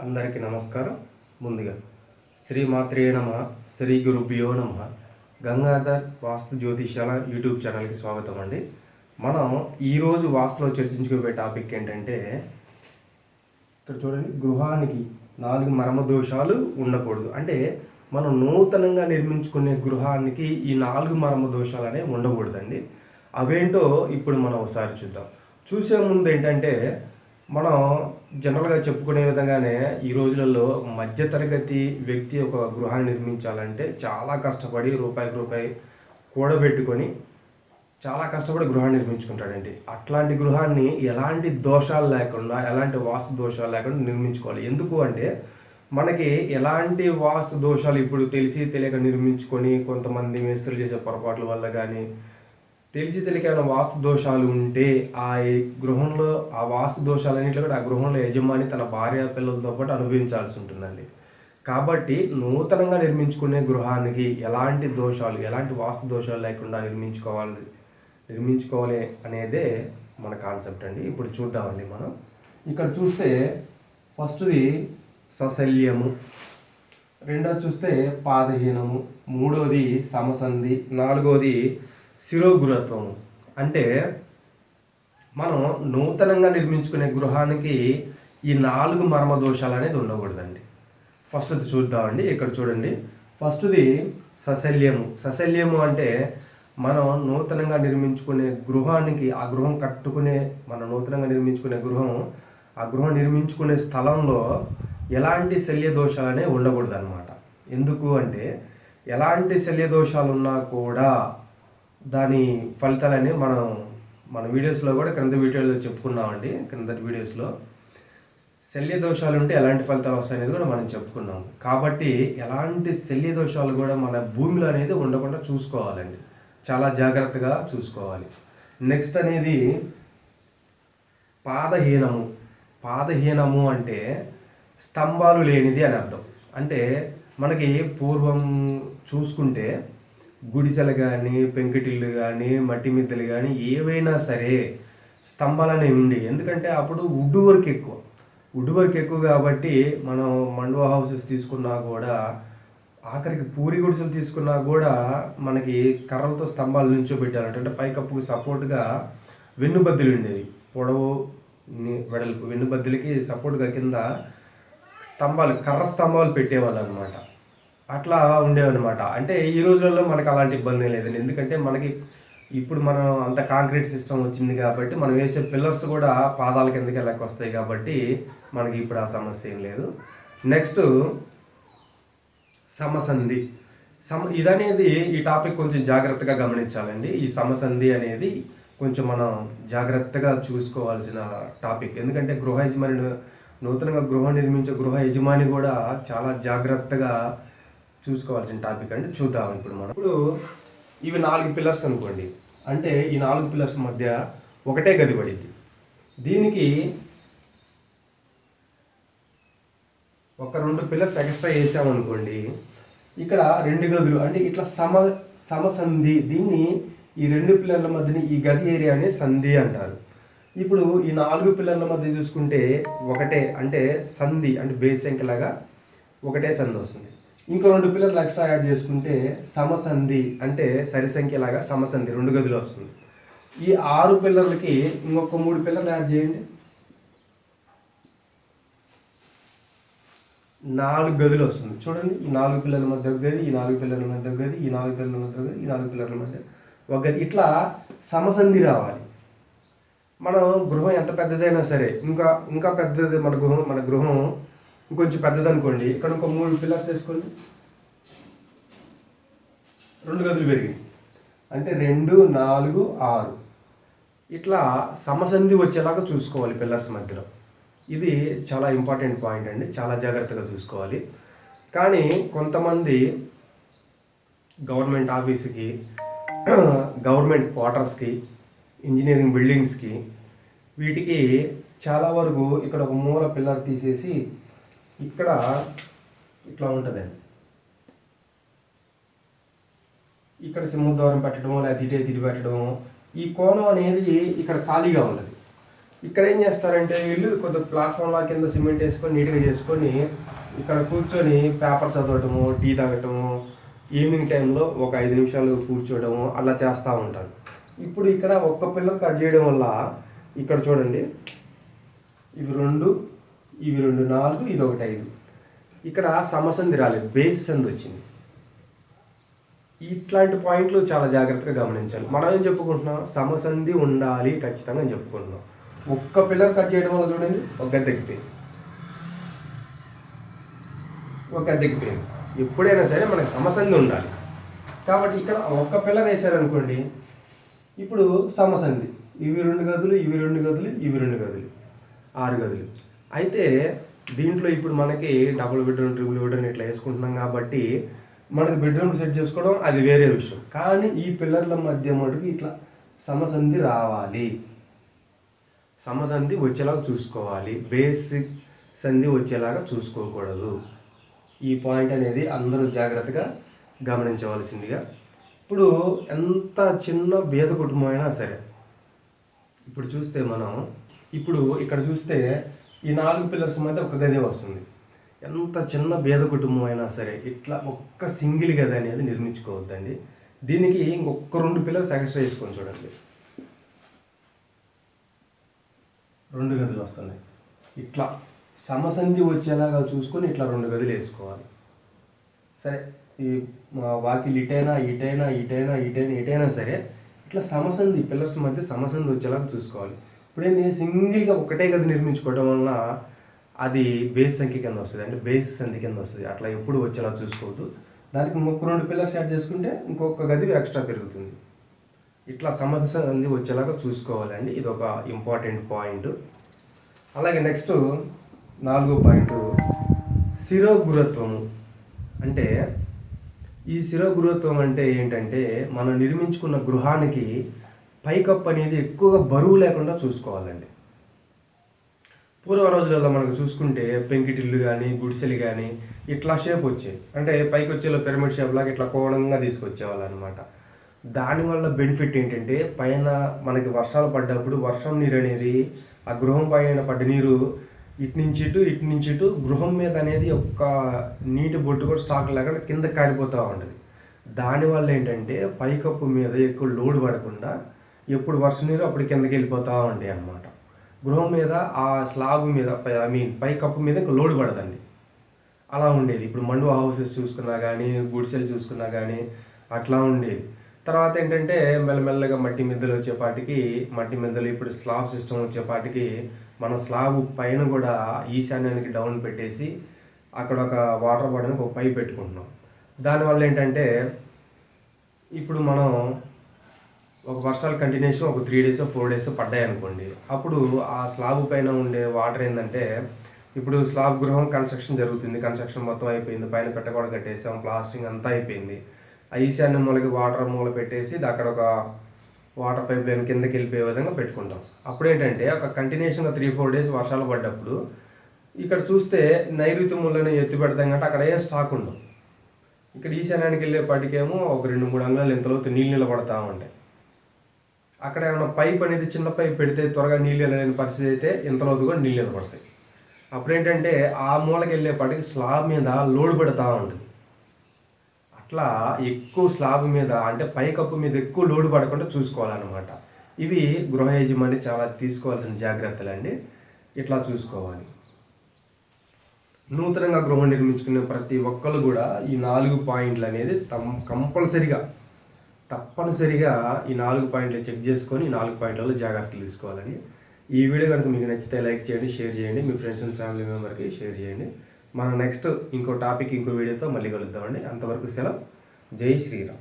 అందరికీ నమస్కారం. ముందుగా శ్రీమాత్రే నమ, శ్రీ గురుభ్యో నమ. గంగాధర్ వాస్తు జ్యోతిషాల యూట్యూబ్ ఛానల్కి స్వాగతం అండి. మనం ఈరోజు వాస్తులో చర్చించుకోబోయే టాపిక్ ఏంటంటే, ఇక్కడ చూడండి, గృహానికి 4 మర్మ దోషాలు ఉండకూడదు. అంటే మనం నూతనంగా నిర్మించుకునే గృహానికి ఈ 4 మర్మ దోషాలు అనేవి ఉండకూడదండి. అవేంటో ఇప్పుడు మనం ఒకసారి చూద్దాం. చూసే ముందు ఏంటంటే, మనం జనరల్గా చెప్పుకునే విధంగానే ఈ రోజులలో మధ్యతరగతి వ్యక్తి ఒక గృహాన్ని నిర్మించాలంటే చాలా కష్టపడి రూపాయికి రూపాయి కూడబెట్టుకొని చాలా కష్టపడి గృహాన్ని నిర్మించుకుంటాడండి. అట్లాంటి గృహాన్ని ఎలాంటి దోషాలు లేకుండా, ఎలాంటి వాస్తు దోషాలు లేకుండా నిర్మించుకోవాలి. ఎందుకు అంటే, మనకి ఎలాంటి వాస్తు దోషాలు ఇప్పుడు తెలిసి తెలియక నిర్మించుకొని కొంతమంది మేస్త్రులు చేసే పొరపాట్ల వల్ల కానీ, తెలిసి తెలియక ఏమైనా వాస్తు దోషాలు ఉంటే ఆ గృహంలో ఆ వాస్తు దోషాలన్నింటిలో కూడా ఆ గృహంలో యజమాని తన భార్య పిల్లలతో పాటు అనుభవించాల్సి ఉంటుందండి. కాబట్టి నూతనంగా నిర్మించుకునే గృహానికి ఎలాంటి దోషాలు, ఎలాంటి వాస్తు దోషాలు లేకుండా నిర్మించుకోవాలి అనేదే మన కాన్సెప్ట్ అండి. ఇప్పుడు చూద్దామండి. మనం ఇక్కడ చూస్తే ఫస్ట్ది సశల్యము, రెండోది చూస్తే పాదహీనము, మూడోది సమసంధి, నాలుగోది శిరోగురత్వం. అంటే మనం నూతనంగా నిర్మించుకునే గృహానికి ఈ 4 మర్మ దోషాలు అనేది ఉండకూడదండి. ఫస్ట్ది చూద్దామండి. ఇక్కడ చూడండి, ఫస్ట్ది సశల్యము. సశల్యము అంటే మనం నూతనంగా నిర్మించుకునే గృహానికి, ఆ గృహం కట్టుకునే, మనం నూతనంగా నిర్మించుకునే గృహం, ఆ గృహం నిర్మించుకునే స్థలంలో ఎలాంటి శల్య దోషాలు అనేవి ఉండకూడదు అనమాట. ఎందుకు అంటే, ఎలాంటి శల్య దోషాలు ఉన్నా కూడా దాని ఫలితాలని మన వీడియోస్లో కూడా క్రింద వీడియోలో చెప్పుకున్నామండి. క్రిందటి వీడియోస్లో శల్య దోషాలు ఉంటే ఎలాంటి ఫలితాలు వస్తాయనేది కూడా మనం చెప్పుకున్నాం. కాబట్టి ఎలాంటి శల్య దోషాలు కూడా మన భూమిలో అనేది ఉండకుండా చూసుకోవాలండి. చాలా జాగ్రత్తగా చూసుకోవాలి. నెక్స్ట్ అనేది పాదహీనము. పాదహీనము అంటే స్తంభాలు లేనిది అని అర్థం. అంటే మనకి పూర్వం చూసుకుంటే గుడిసెలు కానీ, పెంకుటిల్లు కానీ, మట్టి మిద్దెలు కానీ ఏవైనా సరే స్తంభాలు అనేవి ఉండి, ఎందుకంటే అప్పుడు వుడ్ వర్క్ ఎక్కువ కాబట్టి మనం మండవ హౌసెస్ తీసుకున్నా కూడా, ఆఖరికి పూరి గుడిసెలు తీసుకున్నా కూడా మనకి కర్రలతో స్తంభాలు నిల్చోబెట్టారంట. అంటే పైకప్పుకు సపోర్ట్గా వెన్నుబద్దెలు ఉండేవి, పొడవు వెడల్పు వెన్నుబద్దెలకి సపోర్ట్గా కింద కర్ర స్తంభాలు పెట్టేవాళ్ళు అనమాట. అట్లా ఉండేవన్నమాట. అంటే ఈ రోజులలో మనకు అలాంటి ఇబ్బంది లేదండి. ఎందుకంటే మనకి ఇప్పుడు మనం అంత కాంక్రీట్ సిస్టమ్ వచ్చింది కాబట్టి మనం వేసే పిల్లర్స్ కూడా పాదాల కిందకి లెక్క వస్తాయి కాబట్టి మనకి ఇప్పుడు ఆ సమస్య ఏం లేదు. నెక్స్ట్ సమసంధి. ఇదనేది ఈ టాపిక్ కొంచెం జాగ్రత్తగా గమనించాలండి. ఈ సమసంధి అనేది కొంచెం మనం జాగ్రత్తగా చూసుకోవాల్సిన టాపిక్. ఎందుకంటే నూతనంగా గృహం నిర్మించే గృహ యజమాని కూడా చాలా జాగ్రత్తగా చూసుకోవాల్సిన టాపిక్ అండి. చూద్దాం ఇప్పుడు మనం. ఇప్పుడు ఇవి 4 పిల్లర్స్ అనుకోండి. అంటే ఈ 4 పిల్లర్స్ మధ్య ఒకటే గది పడింది. దీనికి ఒక 2 పిల్లర్స్ ఎక్స్ట్రా వేసామనుకోండి, ఇక్కడ 2 గదులు, అంటే ఇట్లా సమసంధి. దీన్ని ఈ 2 పిల్లర్ల మధ్యని ఈ గది ఏరియాని సంధి అంటారు. ఇప్పుడు ఈ 4 పిల్లర్ల మధ్య చూసుకుంటే ఒకటే, అంటే సంధి, అంటే బేస్ సంఖ్యలాగా ఒకటే సంధి వస్తుంది. ఇంకో 2 పిల్లర్లు ఎక్స్ట్రా యాడ్ చేసుకుంటే సమసంధి, అంటే సరి సంఖ్యలాగా సమసంధి 2 గదులు వస్తుంది. ఈ 6 పిల్లర్లకి ఇంకొక 3 పిల్లర్లు యాడ్ చేయండి, 4 గదులు వస్తుంది. చూడండి, ఈ 4 పిల్లర్ల మధ్య ఒక గది, ఈ 4 పిల్లర్ల మధ్య ఒక గది, ఈ 4 పిల్లర్ల మధ్య ఒక గది, ఈ 4 పిల్లర్ల మధ్య ఒక గది. ఇట్లా సమసంధి రావాలి. మనం గృహం ఎంత పెద్దదైనా సరే, ఇంకా పెద్దది మన గృహం ఇంకొంచెం పెద్దది అనుకోండి, ఇక్కడ ఇంకో 3 పిల్లర్స్ వేసుకోండి, 2 గదులు పెరిగింది. అంటే 2, 4, 6 ఇట్లా సమసంధి వచ్చేలాగా చూసుకోవాలి పిల్లర్స్ మధ్యలో. ఇది చాలా ఇంపార్టెంట్ పాయింట్ అండి. చాలా జాగ్రత్తగా చూసుకోవాలి. కానీ కొంతమంది గవర్నమెంట్ ఆఫీస్కి, గవర్నమెంట్ క్వార్టర్స్కి, ఇంజనీరింగ్ బిల్డింగ్స్కి, వీటికి చాలా వరకు ఇక్కడ ఒక మూల పిల్లర్ తీసేసి ఇక్కడ ఇట్లా ఉంటుందండి. ఇక్కడ సింహద్వారం పెట్టడం, లేదా తిటి పెట్టడం, ఈ కోణం అనేది ఇక్కడ ఖాళీగా ఉంటుంది. ఇక్కడ ఏం చేస్తారంటే వీళ్ళు కొద్దిగా ప్లాట్ఫామ్ లా కింద సిమెంట్ వేసుకొని నీట్గా చేసుకొని ఇక్కడ కూర్చొని పేపర్ చదవటము, టీ తాగటము, ఈవినింగ్ టైంలో ఒక 5 నిమిషాలు కూర్చోవడము అలా చేస్తూ ఉంటారు. ఇప్పుడు ఇక్కడ ఒక్క పిల్లర్ కట్ చేయడం వల్ల ఇక్కడ చూడండి, ఇవి 2, ఇవి 2 4, ఇది 1 5. ఇక్కడ సమసంధి రాలేదు, బేస్ సంధి వచ్చింది. ఇట్లాంటి పాయింట్లు చాలా జాగ్రత్తగా గమనించాలి. మనం ఏం చెప్పుకుంటున్నాం, సమసంధి ఉండాలి ఖచ్చితంగా అని చెప్పుకుంటున్నాం. ఒక్క పిల్లర్ కట్ చేయడం వల్ల చూడండి ఒక గది తగ్గిపోయింది, ఒక గది తగ్గిపోయింది. ఎప్పుడైనా సరే మనకి సమసంధి ఉండాలి. కాబట్టి ఇక్కడ ఒక్క పిల్లర్ వేసారనుకోండి, ఇప్పుడు సమసంధి, ఇవి 2 గదులు, ఇవి 2 గదులు, ఇవి 2 గదులు, 6 గదులు. అయితే దీంట్లో ఇప్పుడు మనకి డబుల్ బెడ్రూమ్, ట్రిపుల్ బెడ్రూమ్ ఇట్లా వేసుకుంటున్నాం కాబట్టి మనకి బెడ్రూమ్ సెట్ చేసుకోవడం అది వేరే విషయం. కానీ ఈ పిల్లర్ల మధ్య మటుకు ఇట్లా సమసంధి రావాలి, సమసంధి వచ్చేలాగా చూసుకోవాలి, బేసిక్ సంధి వచ్చేలాగా చూసుకోకూడదు. ఈ పాయింట్ అనేది అందరూ జాగ్రత్తగా గమనించవలసిందిగా. ఇప్పుడు ఎంత చిన్న భేద కుటుంబం అయినా సరే, ఇప్పుడు చూస్తే మనం ఇప్పుడు ఇక్కడ చూస్తే ఈ 4 పిల్లర్స్ మధ్య ఒక గది వస్తుంది. ఎంత చిన్న భేద కుటుంబం అయినా సరే ఇట్లా ఒక్క సింగిల్ గది అనేది నిర్మించుకోవద్దండి. దీనికి ఇంకొక 2 పిల్లర్స్ ఎక్స్ట్రా వేసుకొని చూడండి, 2 గదులు వస్తున్నాయి. ఇట్లా సమసంధి వచ్చేలాగా చూసుకొని ఇట్లా 2 గదులు వేసుకోవాలి. సరే, ఈ వాకిల్ ఇటైనా ఇటైనా ఇటైనా ఇటైనా ఇటైనా సరే ఇట్లా సమసంధి పిల్లర్స్ మధ్య సమసంధి వచ్చేలాగా చూసుకోవాలి. ఇప్పుడేంటి, సింగిల్గా ఒకటే గది నిర్మించుకోవడం వలన అది బేస్ సంఖ్య కింద వస్తుంది, అంటే బేస్ సంధి కింద వస్తుంది. అట్లా ఎప్పుడు వచ్చేలా చూసుకోవద్దు. దానికి ఇంకొక 2 పిల్లర్స్ యాడ్ చేసుకుంటే ఇంకొక గది ఎక్స్ట్రా పెరుగుతుంది. ఇట్లా సమసంధి వచ్చేలాగా చూసుకోవాలండి. ఇది ఒక ఇంపార్టెంట్ పాయింట్. అలాగే నెక్స్ట్ 4వ పాయింట్, శిరోగురుత్వము. అంటే ఈ శిరోగురుత్వం అంటే ఏంటంటే, మనం నిర్మించుకున్న గృహానికి పైకప్పు అనేది ఎక్కువగా బరువు లేకుండా చూసుకోవాలండి. పూర్వ రోజులలో మనకు చూసుకుంటే పెంకిటిల్లు కానీ గుడిసెలు కానీ ఇట్లా షేప్ వచ్చాయి, అంటే పైకి వచ్చేలో పిరమిడ్ షేప్ లాగా ఇట్లా కోణంగా తీసుకొచ్చేవాళ్ళు అనమాట. దానివల్ల బెనిఫిట్ ఏంటంటే, పైన మనకి వర్షాలు పడ్డప్పుడు వర్షం నీరు అనేది ఆ గృహం పైన పడ్డ నీరు ఇటు నుంచి ఇటు గృహం మీద అనేది ఒక నీటి బొట్టు కూడా స్టాక్ లేకుండా కింద కారిపోతూ ఉండదు. దానివల్ల ఏంటంటే పైకప్పు మీద ఎక్కువ లోడ్ పడకుండా ఎప్పుడు వర్షం నీరు అప్పుడు కిందకి వెళ్ళిపోతూ ఉంటాయి అన్నమాట. గృహం మీద ఆ స్లాబ్ మీద పైకప్పు మీద ఇంకా లోడ్ పడదండి. అలా ఉండేది. ఇప్పుడు మండువా హౌసెస్ చూసుకున్నా కానీ, గుడిసెలు చూసుకున్నా కానీ అట్లా ఉండేది. తర్వాత ఏంటంటే మెల్లమెల్లగా మట్టి మిద్దలు వచ్చేపాటికి, మట్టి మిద్దలు ఇప్పుడు స్లాబ్ సిస్టమ్ వచ్చేపాటికి మనం స్లాబ్ పైన కూడా ఈశాన్యానికి డౌన్ పెట్టేసి అక్కడ ఒక వాటర్ పడడానికి ఒక పైప్ పెట్టుకుంటున్నాం. దానివల్ల ఏంటంటే ఇప్పుడు మనం ఒక వర్షాలు కంటిన్యూషన్ ఒక 3 days 4 days పడ్డాయి అనుకోండి, అప్పుడు ఆ స్లాబ్ పైన ఉండే వాటర్ ఏంటంటే, ఇప్పుడు స్లాబ్ గృహం కన్స్ట్రక్షన్ జరుగుతుంది, కన్స్ట్రక్షన్ మొత్తం అయిపోయింది, పైన పెట్టకూడ కట్టేసాం, ప్లాస్టింగ్ అంతా అయిపోయింది. ఆ ఈశాన్య మూలకి వాటర్ మూల పెట్టేసి అక్కడ ఒక వాటర్ పైప్ లైన్ కిందకి వెళ్ళిపోయే విధంగా పెట్టుకుంటాం. అప్పుడు ఏంటంటే ఒక కంటిన్యూషన్గా 3-4 days వర్షాలు పడ్డప్పుడు ఇక్కడ చూస్తే నైరుతి మూలని ఎత్తి పెడతాం కాబట్టి అక్కడ ఏం స్టాక్ ఉండవు. ఇక్కడ ఈశాన్యానికి వెళ్ళేపాటికేమో ఒక 2-3 అంగుళాలు ఇంతలోతు నీళ్ళు నిలబడతా ఉంటాయి. అక్కడ ఏమైనా పైప్ అనేది చిన్న పైప్ పెడితే త్వరగా నీళ్ళు వెళ్ళలేని పరిస్థితి అయితే ఇంతలోతు కూడా నీళ్ళు నిలబడతాయి. అప్పుడు ఏంటంటే ఆ మూలకి వెళ్ళేపాటికి స్లాబ్ మీద లోడ్ పెడతా ఉంటుంది. అట్లా ఎక్కువ స్లాబ్ మీద అంటే పైకప్పు మీద ఎక్కువ లోడ్ పడకుండా చూసుకోవాలన్నమాట. ఇవి గృహ యజమాని చాలా తీసుకోవాల్సిన జాగ్రత్తలు అండి. ఇట్లా చూసుకోవాలి. నూతనంగా గృహం నిర్మించుకునే ప్రతి ఒక్కరు కూడా ఈ 4 పాయింట్లు అనేది తప్పనిసరిగా ఈ 4 పాయింట్లు చెక్ చేసుకొని ఈ 4 పాయింట్లలో జాగ్రత్తలు తీసుకోవాలండి. ఈ వీడియో కనుక మీకు నచ్చితే లైక్ చేయండి, షేర్ చేయండి, మీ ఫ్రెండ్స్ అండ్ ఫ్యామిలీ మెంబర్కి షేర్ చేయండి. మనం నెక్స్ట్ ఇంకో టాపిక్ ఇంకో వీడియోతో మళ్ళీ కలుద్దామండి. అంతవరకు సెలవు. జై శ్రీరామ్.